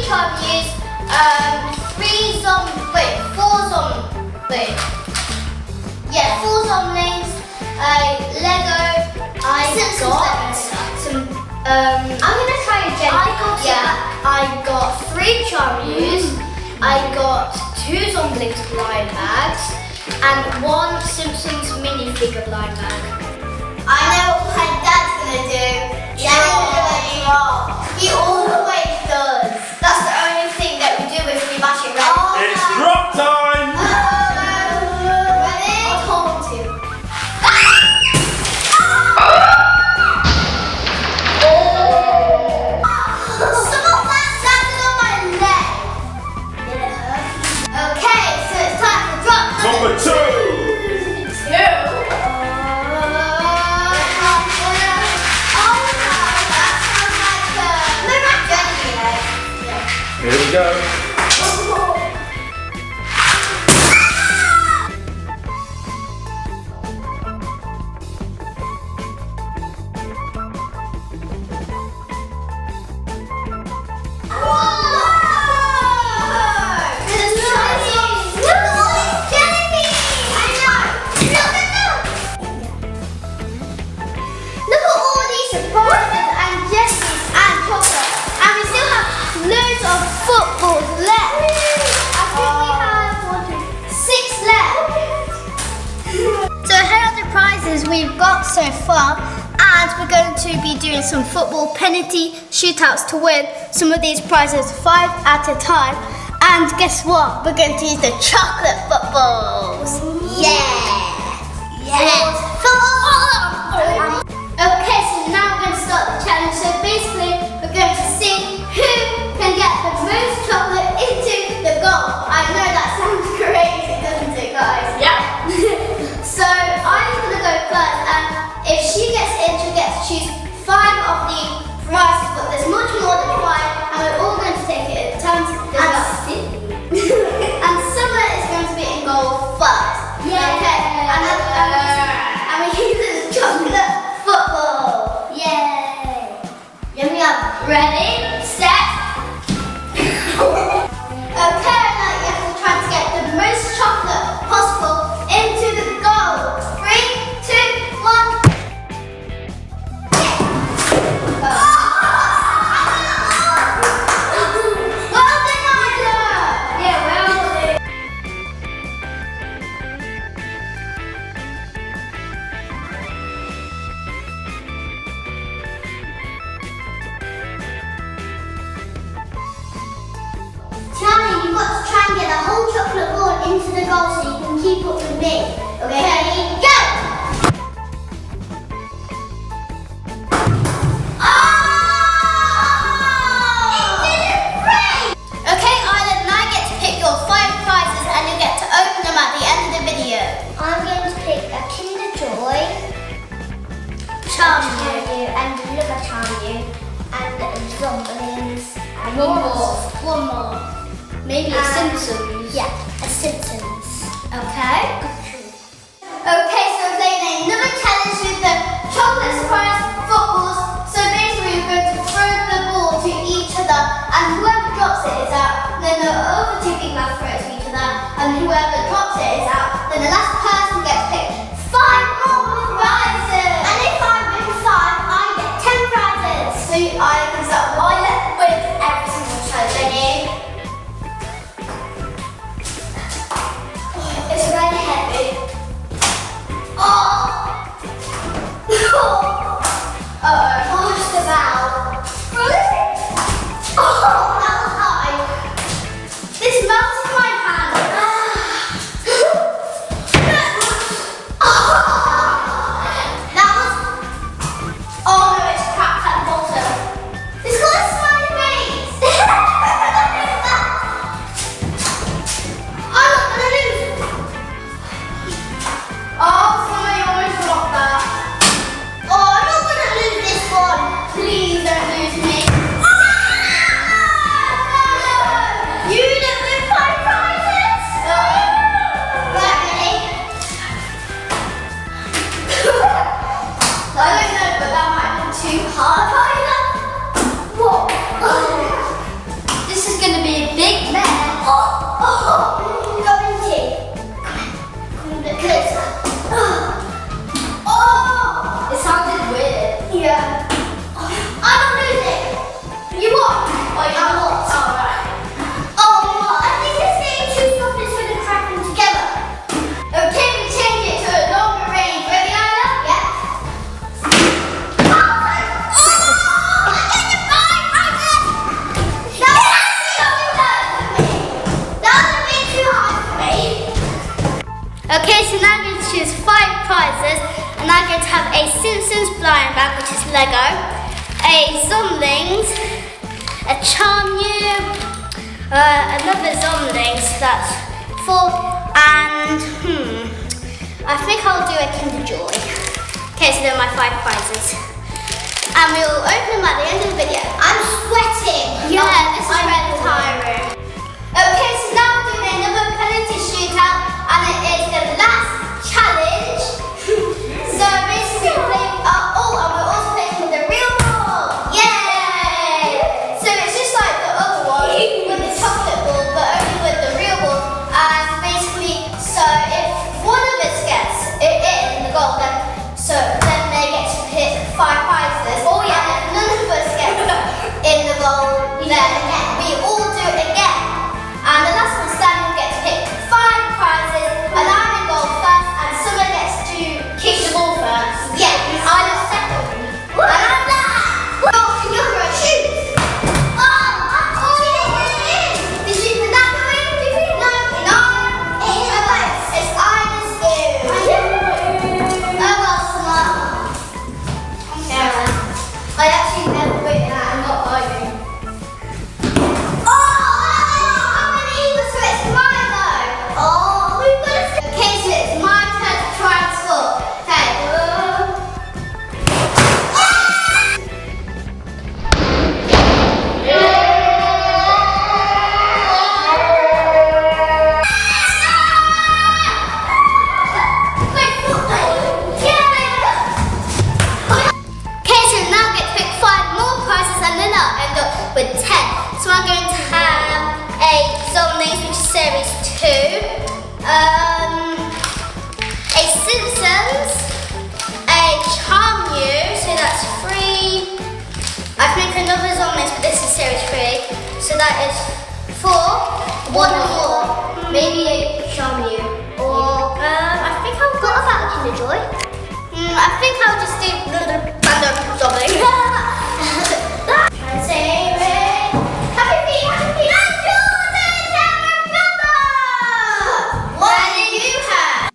Charlies, four zombies, Lego. I got some. I'm gonna try again. I got 3 Charlies. I got 2 Zomblings blind bags and 1 Simpsons minifigure blind bag. I know what my dad's gonna do. Dad's gonna do a drop. He always does. That's the only thing that we do if we mash it right. It's drop time! Ready? I told him to. Some of that landed on my leg. Did it hurt? Okay, so it's time for drop Number 2! Here we go. Footballs left. I think we have 6 left. So here are the prizes we've got so far, and we're going to be doing some football penalty shootouts to win some of these prizes 5 at a time. And guess what? We're going to use the chocolate footballs. Yeah. Okay, so now we're going to start the challenge. So basically, we're going to see who can get the most chocolate into the goal. I know that sounds crazy, doesn't it, guys? Yeah. So I'm gonna go first, and if she gets in, she'll get to choose 5 of the prizes. But there's much more than 5, and we're all going to take it in turns. And Summer is going to be in goal first. Yeah. Okay. And we use the chocolate football. Yay! Yummy up. Ready? Set. Okay, now you have to try to get the most chocolate possible into the goal. 3, 2, 1. Well done, Ida. Yeah, well done. Charlie, you've got to try and get the whole chocolate ball into the goal so you can keep up with me. Okay, ready, go! Oh! It didn't break! Okay, Isla, now you get to pick your 5 prizes and you get to open them at the end of the video. I'm going to pick a Kinder Joy, Charm You, and Liver Charm You, and Zombies. And one more. Maybe a Simpsons. Yeah, a Simpsons. Okay. Okay, so we're playing another challenge with the chocolate surprise footballs. So basically we're going to throw the ball to each other, and whoever drops it is out. Then the other 2 people have to throw it to each other, and whoever drops it is out. Then the last person gets picked 5 more prizes. And if I win 5, I get 10 prizes. So I can start with every single challenge. Ready? It's really heavy. Oh! Uh-oh. a Zomlings, a Charmu, another Zomlings, that's 4, and I think I'll do a Kinder Joy. Okay, so they're my 5 prizes. And we'll open them at the end of the video. I'm sweating. Yeah, this is really tiring. Okay, so now we're doing another penalty shootout, and it is the last challenge. So basically, and we're also playing with the real ball. Yay! So it's just like the other one with the chocolate ball, but only with the real ball. And basically, so if one of us gets it in the goal, then they get to pick 5 prizes. Oh yeah. And if none of us get in the goal, then we all do it again. And the last one standing gets to pick 5 prizes, and I'm in goal first, and someone gets to kick the ball first. Yeah, I'm second. And I'm last. Can you throw a shoot? Did you put that going? No. It's Ida's do. Oh well, smart. I actually never written that and got arguing. Okay, so it's my turn to try and score. Okay. Okay, so now I get to pick 5 more prizes, and then I'll end up with 10. So I'm going to have a Zomlings, which is series 2. A Simpsons, a Charmu, so that's 3. I think another Zomlings, but this is series 3, so that is 4. One more, maybe a Charmu, or I think I've got about a Kinder Joy. I think I'll just do the random Zomling. Happy feet, happy feet. What do you have?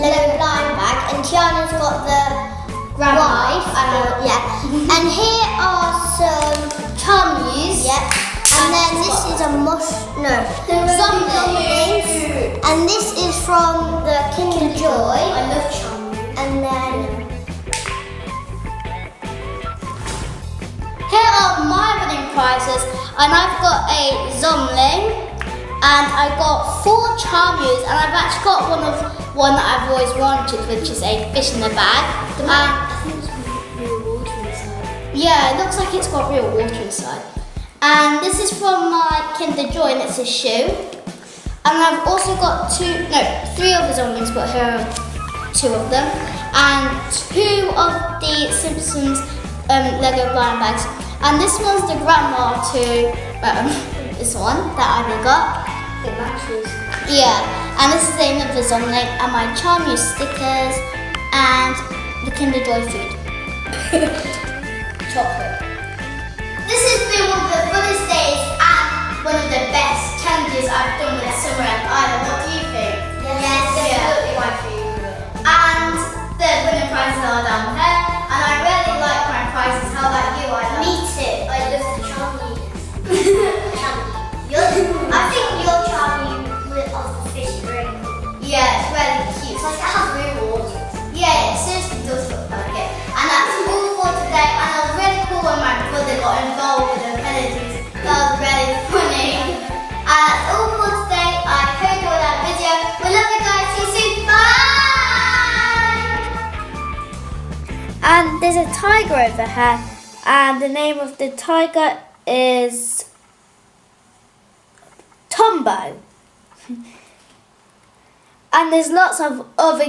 Lego blind bag, and Tiana's got the wife. And here are some Charmus. And then this is a Zomlings. And this is from the Kinder Joy. I love Charmu. And then here are my winning prizes, and I've got a Zomling. And I got 4 Charmus, and I've actually got one that I've always wanted, which is a fish in the bag. I think it's real water inside. Yeah, it looks like it's got real water inside. And this is from my Kinder Joy, and it's a shoe. And I've also got 3 other Zomlings, but here are 2 of them. And 2 of the Simpsons Lego blind bags. And this one's the grandma to this one that I've got. It matches. Yeah, and this is another Zomling, and my Charmu stickers, and the Kinder Joy food. Chocolate. This has been one of the funnest days and one of the best challenges I've done with Summer and Ida. What do you think? Yes, definitely my favourite. And the winning prizes are down there, and I really like my prizes. How about you, Ida? Me too. I love the Charmu. I think your Charmu of the fish is really cool. Yeah, it's really cute. It's like it has real water. Yeah, it seriously does look like it. And that's all for today. And it was really cool when my brother got involved with the penalties. That was really funny. And that's all for today. I hope you all that video. We love you guys. See you soon. there's a tiger over here, and the name of the tiger is Tombo. And there's lots of other